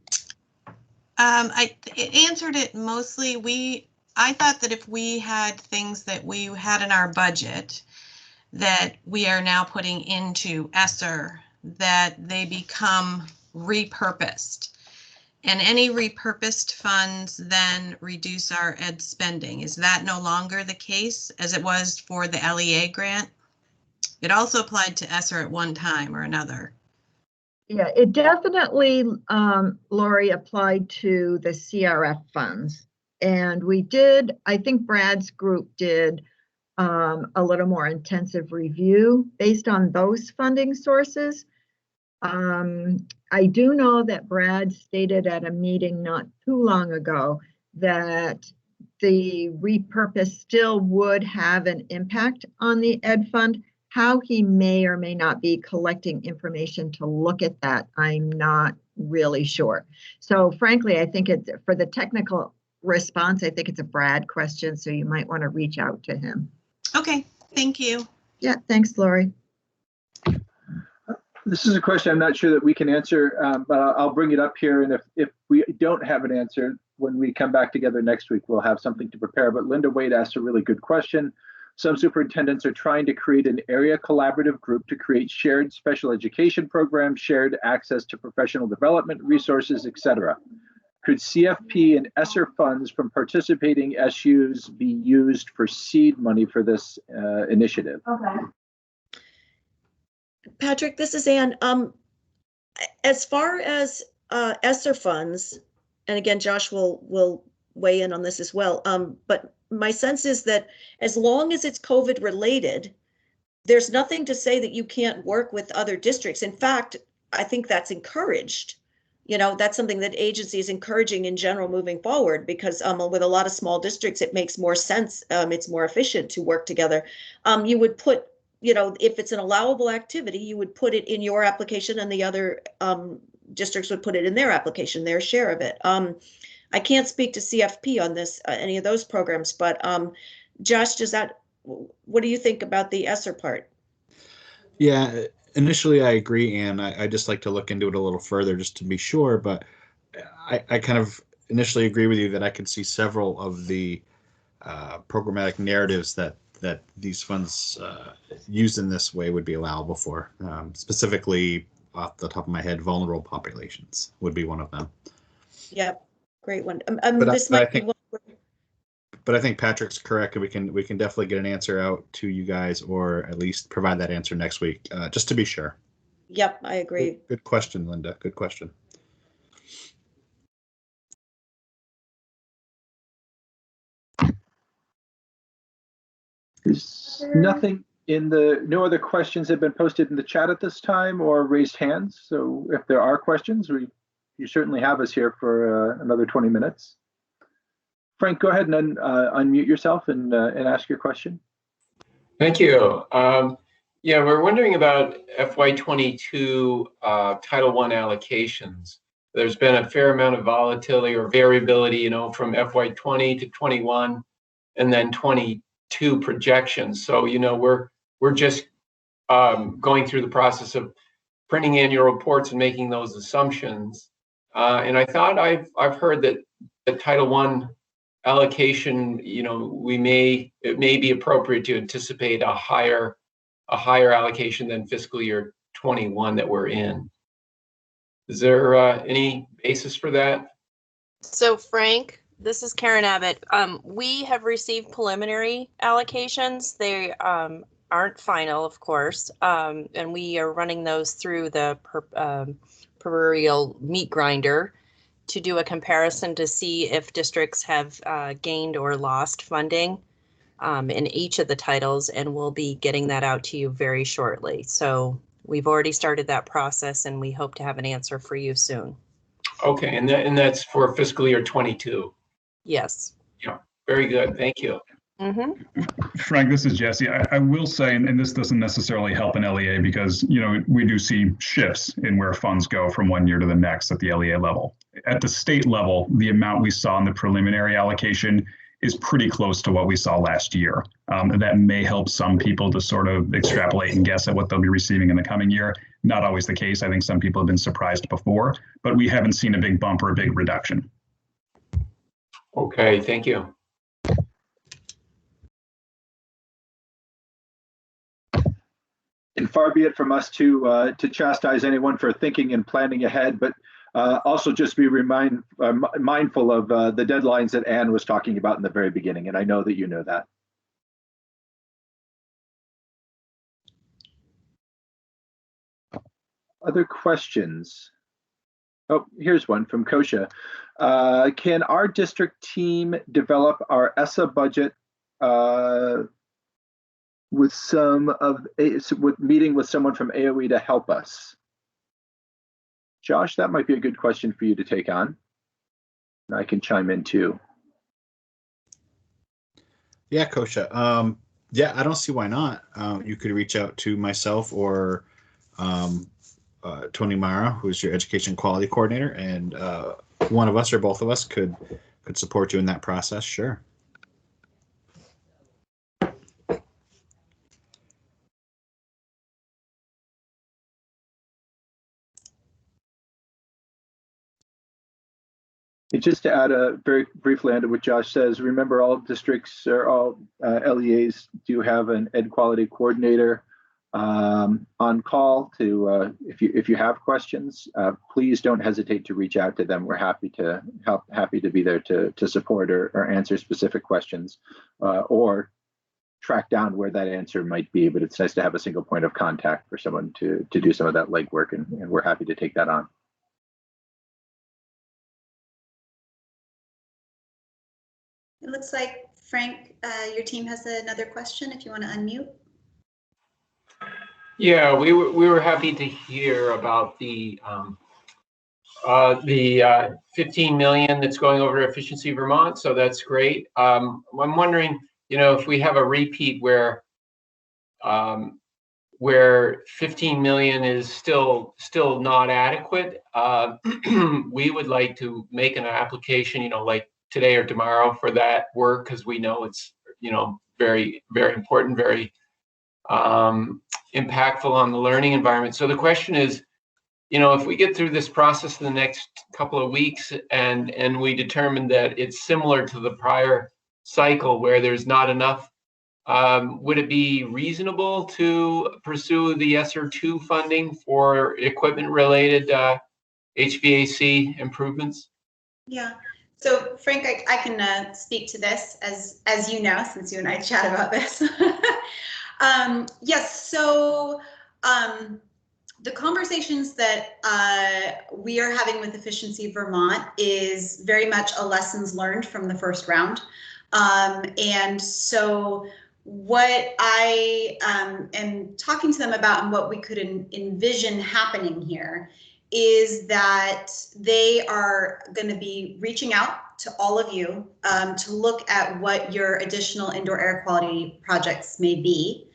It answered it mostly. I thought that if we had things that we had in our budget that we are now putting into ESSER, that they become repurposed. And any repurposed funds then reduce our ed spending. Is that no longer the case as it was for the LEA grant? It also applied to ESSER at one time or another. Yeah, it definitely, Lori, applied to the CRF funds. And we did, I think Brad's group did a little more intensive review based on those funding sources. I do know that Brad stated at a meeting not too long ago that the repurpose still would have an impact on the ed fund. How he may or may not be collecting information to look at that, I'm not really sure. So frankly, I think it's for the technical response, I think it's a Brad question, so you might want to reach out to him. Okay, thank you. Yeah, thanks, Lori. This is a question I'm not sure that we can answer, but I'll bring it up here. And if we don't have an answer, when we come back together next week, we'll have something to prepare. But Linda Wade asked a really good question. Some superintendents are trying to create an area collaborative group to create shared special education programs, shared access to professional development resources, etc. Could CFP and ESSER funds from participating SUs be used for seed money for this initiative? Okay. Patrick, this is Ann. As far as ESSER funds, and again, Josh will weigh in on this as well, but my sense is that as long as it's COVID related, there's nothing to say that you can't work with other districts. In fact, I think that's encouraged. You know, that's something that agency is encouraging in general moving forward, because with a lot of small districts, it makes more sense. It's more efficient to work together. You would put, you know, if it's an allowable activity, you would put it in your application, and the other districts would put it in their application, their share of it. I can't speak to CFP on this, any of those programs, but Josh, what do you think about the ESSER part? Yeah, initially I agree, and I just like to look into it a little further just to be sure, but I kind of initially agree with you that I can see several of the programmatic narratives that these funds used in this way would be allowable for. Specifically, off the top of my head, vulnerable populations would be one of them. Yep, great one. But This might be one. But I think Patrick's correct. We can definitely get an answer out to you guys, or at least provide that answer next week, just to be sure. Yep, I agree. Good question, Linda. Good question. There's nothing in no other questions have been posted in the chat at this time or raised hands. So if there are questions, you certainly have us here for another 20 minutes. Frank, go ahead and unmute yourself and ask your question. Thank you. Yeah, we're wondering about FY22 Title I allocations. There's been a fair amount of volatility or variability, from FY20 to 21, and then 22 projections. So, we're just going through the process of printing annual reports and making those assumptions. And I thought I've heard that the Title I allocation, it may be appropriate to anticipate a higher allocation than fiscal year 21 that we're in. Is there any basis for that? So Frank, this is Karen Abbott. We have received preliminary allocations. They aren't final, of course, and we are running those through the proverbial meat grinder to do a comparison to see if districts have gained or lost funding in each of the titles, and we'll be getting that out to you very shortly. So we've already started that process, and we hope to have an answer for you soon. Okay, and that's for fiscal year 22. Yes. Yeah, very good. Thank you. Mm-hmm. Frank, this is Jesse. I will say, and this doesn't necessarily help an LEA because, we do see shifts in where funds go from one year to the next at the LEA level. At the state level, the amount we saw in the preliminary allocation is pretty close to what we saw last year. That may help some people to sort of extrapolate and guess at what they'll be receiving in the coming year. Not always the case. I think some people have been surprised before, but we haven't seen a big bump or a big reduction. Okay, thank you. And far be it from us to chastise anyone for thinking and planning ahead, but also just be mindful of the deadlines that Anne was talking about in the very beginning, and I know that you know that. Other questions? Oh, here's one from Kosha. Can our district team develop our ESSA budget with meeting with someone from AOE to help us? Josh, that might be a good question for you to take on. I can chime in too. Yeah, Kosha. Yeah, I don't see why not. You could reach out to myself or Tony Mara, who's your education quality coordinator, and one of us or both of us could support you in that process. Sure. Just to add very briefly onto what Josh says, remember all districts or all LEAs do have an ed quality coordinator on call to if you have questions, please don't hesitate to reach out to them. We're happy to be there to support or answer specific questions or track down where that answer might be. But it's nice to have a single point of contact for someone to do some of that legwork, and we're happy to take that on. It looks like, Frank, your team has another question if you want to unmute. Yeah, we were happy to hear about the 15 million that's going over to Efficiency Vermont, so that's great. I'm wondering, if we have a repeat where 15 million is still not adequate, we would like to make an application, like today or tomorrow for that work, because we know it's, very, very important, very impactful on the learning environment. So the question is, if we get through this process in the next couple of weeks and we determine that it's similar to the prior cycle where there's not enough, would it be reasonable to pursue the ESSER 2 funding for equipment related HVAC improvements? Yeah. So Frank, I can speak to this as you know, since you and I chat about this. Yes, so the conversations that we are having with Efficiency Vermont is very much a lessons learned from the first round. And so what I am talking to them about and what we could envision happening here is that they are going to be reaching out to all of you to look at what your additional indoor air quality projects may be.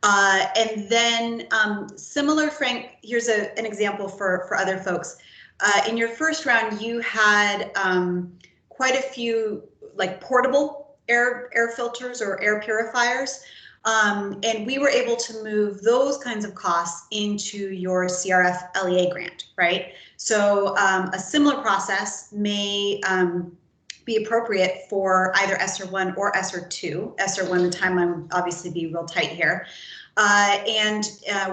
And then similar, Frank, here's an example for other folks. In your first round, you had quite a few like portable air filters or air purifiers. And we were able to move those kinds of costs into your CRF LEA grant, right? So a similar process may be appropriate for either ESSER 1 or ESSER 2. ESSER 1, the timeline would obviously be real tight here. And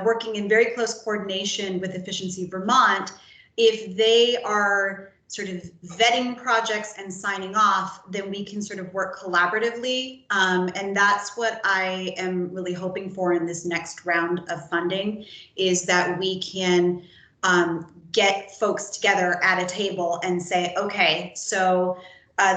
working in very close coordination with Efficiency Vermont, if they are sort of vetting projects and signing off, then we can sort of work collaboratively. And that's what I am really hoping for in this next round of funding, is that we can get folks together at a table and say, okay, so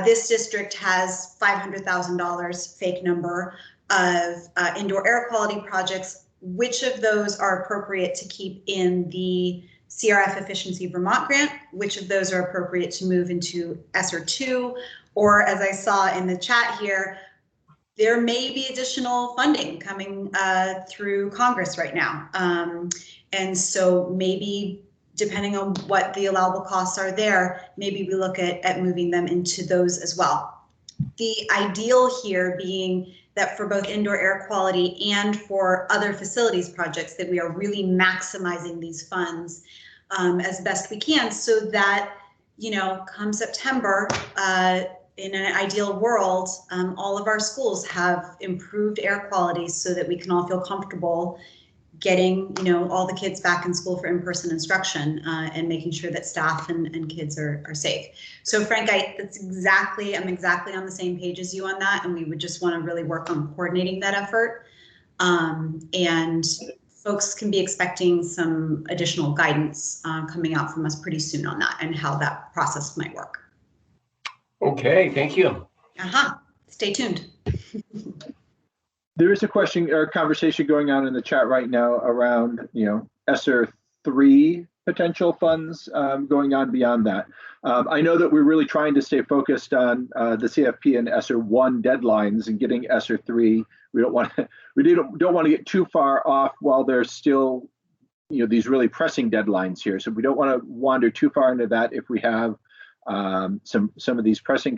this district has $500,000, fake number, of indoor air quality projects. Which of those are appropriate to keep in the CRF Efficiency Vermont grant? Which of those are appropriate to move into ESSER 2? Or as I saw in the chat here, there may be additional funding coming through Congress right now. And so maybe depending on what the allowable costs are there, maybe we look at moving them into those as well. The ideal here being that for both indoor air quality and for other facilities projects, that we are really maximizing these funds as best we can, so that, you know, come September, in an ideal world, all of our schools have improved air quality so that we can all feel comfortable getting, you know, all the kids back in school for in-person instruction and making sure that staff and kids are safe. So Frank, I'm exactly on the same page as you on that, and we would just want to really work on coordinating that effort. And folks can be expecting some additional guidance coming out from us pretty soon on that and how that process might work. Okay, thank you. Stay tuned. There is a question or conversation going on in the chat right now around, you know, ESSER 3 potential funds going on beyond that. I know that we're really trying to stay focused on the CFP and ESSER 1 deadlines and getting ESSER 3. We don't want to get too far off while there's still, you know, these really pressing deadlines here. So we don't want to wander too far into that if we have some of these pressing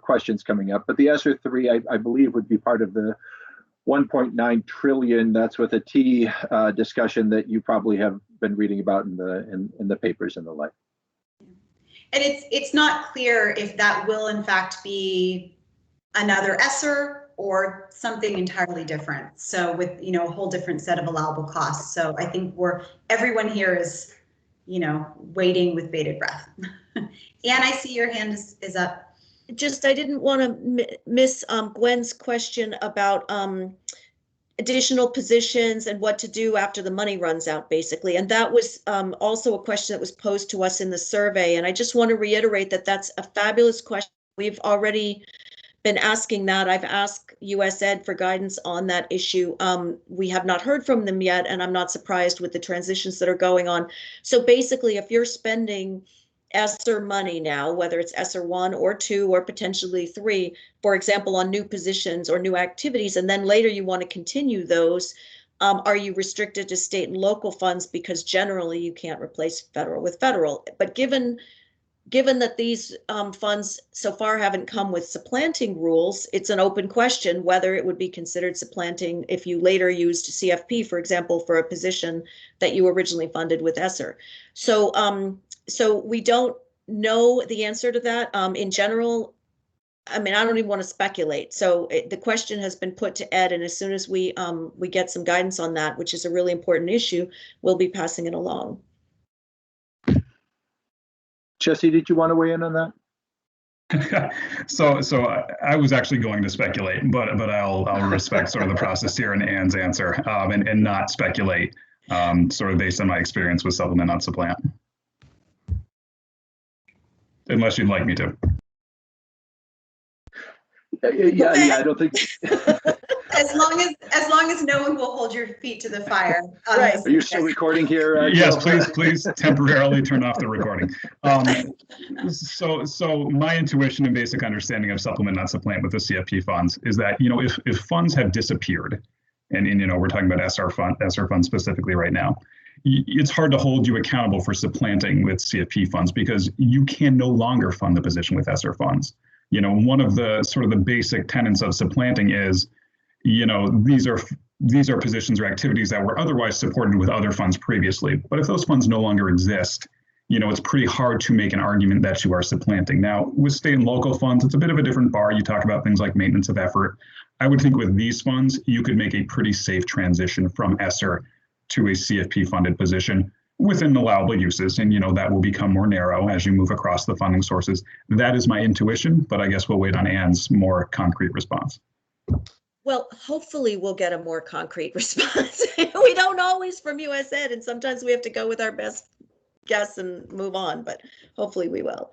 questions coming up. But the ESSER 3, I believe, would be part of the 1.9 trillion, that's with a T, discussion that you probably have been reading about in the papers and the like. And it's not clear if that will in fact be another ESSER or something entirely different. So with, you know, a whole different set of allowable costs. So I think everyone here is, you know, waiting with bated breath. Anne, I see your hand is up. Just, I didn't want to miss Gwen's question about additional positions and what to do after the money runs out, basically. And that was also a question that was posed to us in the survey. And I just want to reiterate that that's a fabulous question. We've already been asking that. I've asked US Ed for guidance on that issue. We have not heard from them yet, and I'm not surprised with the transitions that are going on. So basically, if you're spending ESSER money now, whether it's ESSER 1 or 2 or potentially 3, for example, on new positions or new activities, and then later you want to continue those, are you restricted to state and local funds? Because generally you can't replace federal with federal. But given that these funds so far haven't come with supplanting rules, it's an open question whether it would be considered supplanting if you later used CFP, for example, for a position that you originally funded with ESSER. So we don't know the answer to that. In general, I mean, I don't even want to speculate. So the question has been put to Ed, and as soon as we get some guidance on that, which is a really important issue, we'll be passing it along. Jesse, did you want to weigh in on that? So I was actually going to speculate, but I'll respect sort of the process here and Anne's answer, and not speculate, sort of based on my experience with supplement, not supplant. Unless you'd like me to. Yeah, I don't think. As long as no one will hold your feet to the fire. Right. Are you still recording here? Yes, please temporarily turn off the recording. So my intuition and basic understanding of supplement, not supplant with the CFP funds is that, if funds have disappeared, and we're talking about ESSER funds specifically right now, it's hard to hold you accountable for supplanting with CFP funds because you can no longer fund the position with ESSER funds. One of the sort of the basic tenets of supplanting is, these are positions or activities that were otherwise supported with other funds previously. But if those funds no longer exist, it's pretty hard to make an argument that you are supplanting. Now, with state and local funds, it's a bit of a different bar. You talk about things like maintenance of effort. I would think with these funds, you could make a pretty safe transition from ESSER to a CFP funded position within allowable uses. And, that will become more narrow as you move across the funding sources. That is my intuition, but I guess we'll wait on Anne's more concrete response. Well, hopefully we'll get a more concrete response. We don't always from US Ed, and sometimes we have to go with our best guess and move on, but hopefully we will.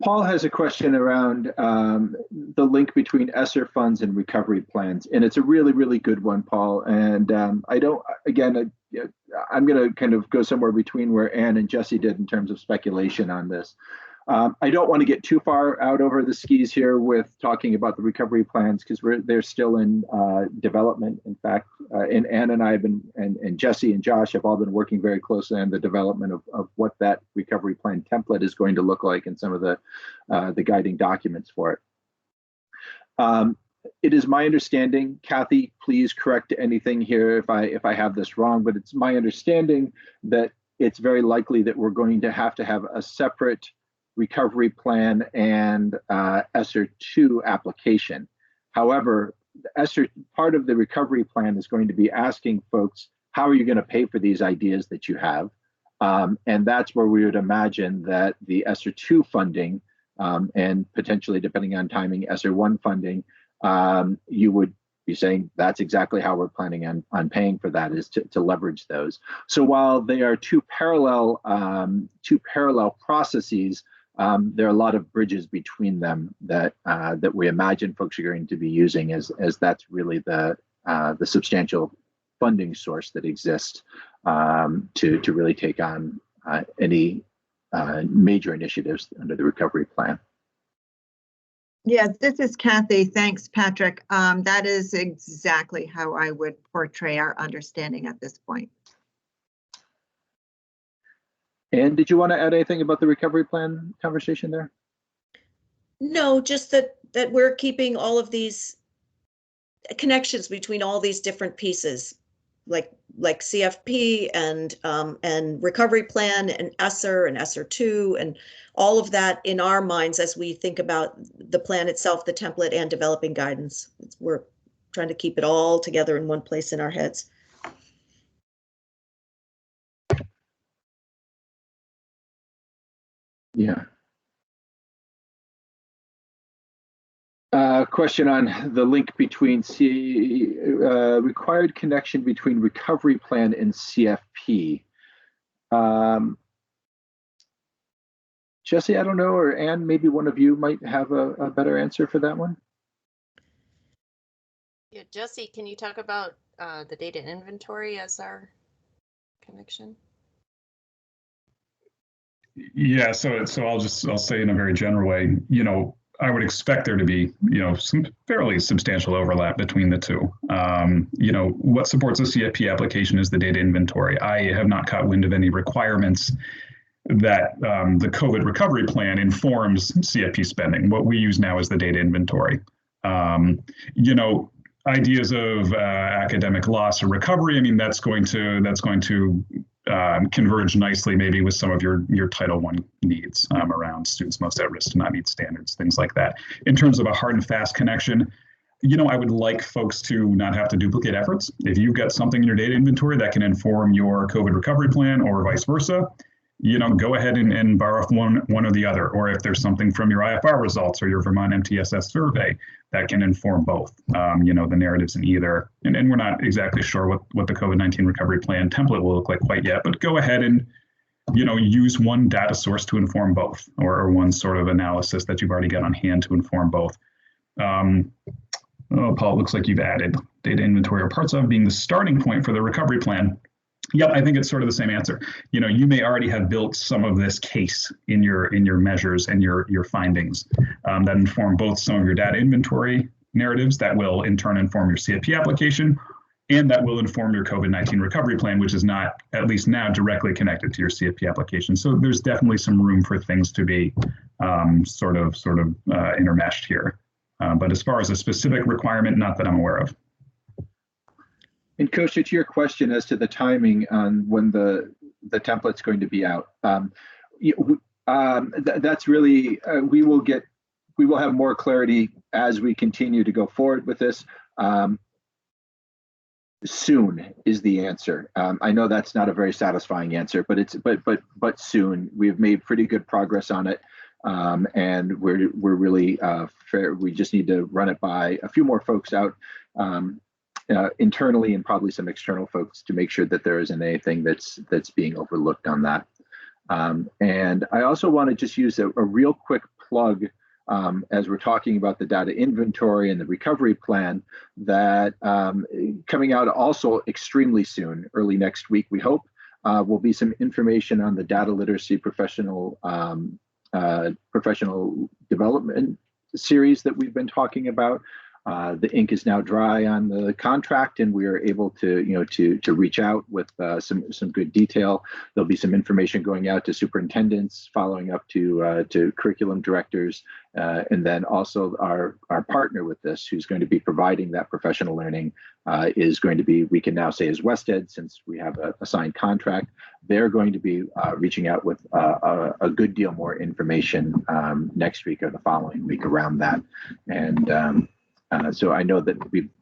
Paul has a question around the link between ESSER funds and recovery plans, and it's a really, really good one, Paul. And I'm going to kind of go somewhere between where Anne and Jesse did in terms of speculation on this. I don't want to get too far out over the skis here with talking about the recovery plans because they're still in development. In fact, and Anne and I have been, and Jesse and Josh have all been working very closely on the development of what that recovery plan template is going to look like and some of the guiding documents for it. It is my understanding, Kathy, please correct anything here if I have this wrong, but it's my understanding that it's very likely that we're going to have a separate recovery plan and ESSER 2 application. However, ESSER part of the recovery plan is going to be asking folks, how are you going to pay for these ideas that you have? And that's where we would imagine that the ESSER 2 funding and potentially, depending on timing, ESSER 1 funding, you would be saying that's exactly how we're planning on paying for that, is to leverage those. So while they are two parallel processes, there are a lot of bridges between them that we imagine folks are going to be using as that's really the substantial funding source that exists to really take on any major initiatives under the recovery plan. Yeah, this is Kathy. Thanks, Patrick. That is exactly how I would portray our understanding at this point. And did you want to add anything about the recovery plan conversation there? No, just that we're keeping all of these connections between all these different pieces, like CFP and recovery plan and ESSER 2 and all of that in our minds as we think about the plan itself, the template, and developing guidance. We're trying to keep it all together in one place in our heads. Yeah. Question on the link between required connection between recovery plan and CFP. Jesse, I don't know, or Anne, maybe one of you might have a better answer for that one. Yeah, Jesse, can you talk about the data inventory as our connection? Yeah, so I'll say in a very general way, I would expect there to be, some fairly substantial overlap between the two. What supports a CFP application is the data inventory. I have not caught wind of any requirements that the COVID recovery plan informs CFP spending. What we use now is the data inventory. Ideas of academic loss or recovery, I mean, that's going to converge nicely maybe with some of your Title I needs around students most at risk to not meet standards, things like that. In terms of a hard and fast connection, I would like folks to not have to duplicate efforts. If you've got something in your data inventory that can inform your COVID recovery plan or vice versa, go ahead and borrow one or the other. Or if there's something from your IFR results or your Vermont MTSS survey that can inform both, the narratives in either. And we're not exactly sure what the COVID-19 recovery plan template will look like quite yet, but go ahead and use one data source to inform both, or one sort of analysis that you've already got on hand to inform both. Paul, it looks like you've added data inventory or parts of being the starting point for the recovery plan. Yep, I think it's sort of the same answer. You may already have built some of this case in your measures and your findings that inform both some of your data inventory narratives that will in turn inform your CFP application, and that will inform your COVID-19 recovery plan, which is not, at least now, directly connected to your CFP application. So there's definitely some room for things to be sort of intermeshed here. But as far as a specific requirement, not that I'm aware of. And Kosha, to your question as to the timing on when the template's going to be out, that's really we will have more clarity as we continue to go forward with this. Soon is the answer. I know that's not a very satisfying answer, but soon. We've made pretty good progress on it, and we're really fair. We just need to run it by a few more folks out internally, and probably some external folks, to make sure that there isn't anything that's being overlooked on that. And I also want to just use a real quick plug. As we're talking about the data inventory and the recovery plan, that coming out also extremely soon, early next week, we hope, will be some information on the data literacy professional development series that we've been talking about. The ink is now dry on the contract, and we are able to reach out with some good detail. There'll be some information going out to superintendents, following up to curriculum directors, and then also our partner with this, who's going to be providing that professional learning, is going to be, we can now say, is WestEd, since we have a signed contract. They're going to be reaching out with a good deal more information next week or the following week around that. And so I know that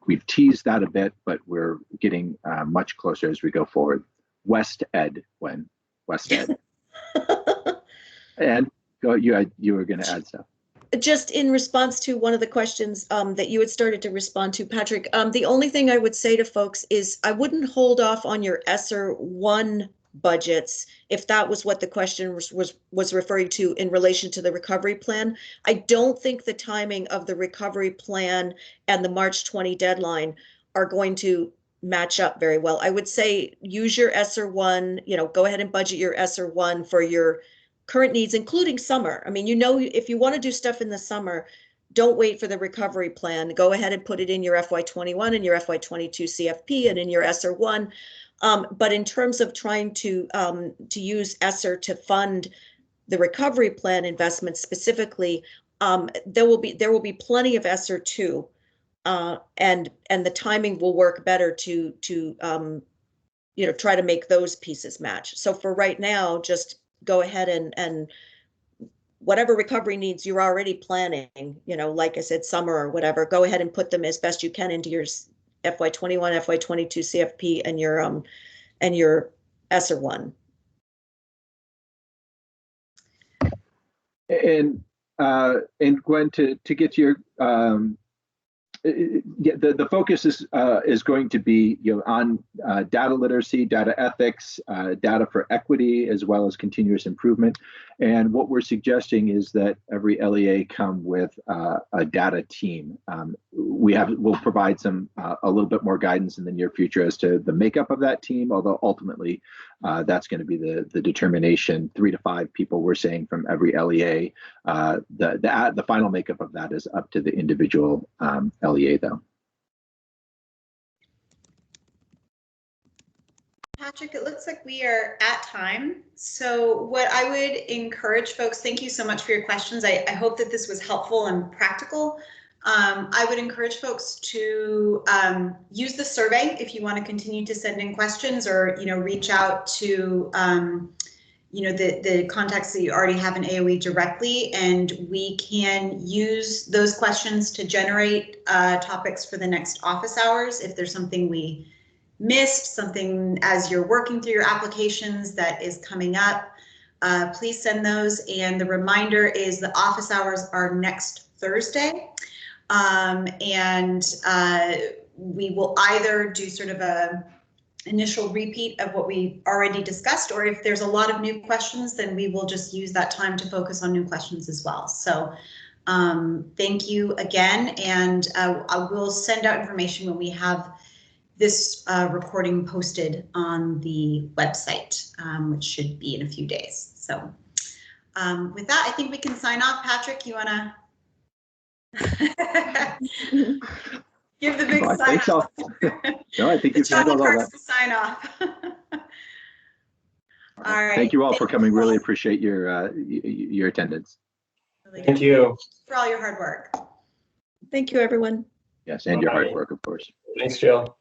we've teased that a bit, but we're getting much closer as we go forward. WestEd, when WestEd. And you were going to add stuff. Just in response to one of the questions that you had started to respond to, Patrick, the only thing I would say to folks is I wouldn't hold off on your ESSER 1 budgets, if that was what the question was referring to in relation to the recovery plan. I don't think the timing of the recovery plan and the March 20 deadline are going to match up very well. I would say use your ESSER 1, go ahead and budget your ESSER 1 for your current needs, including summer. I mean, if you want to do stuff in the summer, don't wait for the recovery plan. Go ahead and put it in your FY21 and your FY22 CFP and in your ESSER 1. But in terms of trying to use ESSER to fund the recovery plan investments specifically, there will be plenty of ESSER 2, and the timing will work better to try to make those pieces match. So for right now, just go ahead and whatever recovery needs you're already planning, like I said, summer or whatever, go ahead and put them as best you can into your FY21, FY22 CFP and your ESSER 1. And Gwen, to get to your the focus is going to be on data literacy, data ethics, data for equity, as well as continuous improvement. And what we're suggesting is that every LEA come with a data team. We'll provide a little bit more guidance in the near future as to the makeup of that team, although ultimately that's going to be the determination. 3 to 5 people, we're saying, from every LEA. The final makeup of that is up to the individual LEA, though. Patrick, it looks like we are at time. So what I would encourage folks, thank you so much for your questions. I hope that this was helpful and practical. I would encourage folks to use the survey if you want to continue to send in questions, or reach out to the contacts that you already have in AOE directly, and we can use those questions to generate topics for the next office hours. If there's something we missed, something as you're working through your applications that is coming up, please send those. And the reminder is the office hours are next Thursday. We will either do sort of a initial repeat of what we already discussed, or if there's a lot of new questions, then we will just use that time to focus on new questions as well. So thank you again, and I will send out information when we have this recording posted on the website, which should be in a few days. So with that, I think we can sign off. Patrick, you want to give the big sign off? No, I think you've handled all that. Sign off. All right. Thank you all for coming. Really appreciate your attendance. Really Thank you. For all your hard work. Thank you, everyone. Yes, and your hard work, of course. Thanks, Jill.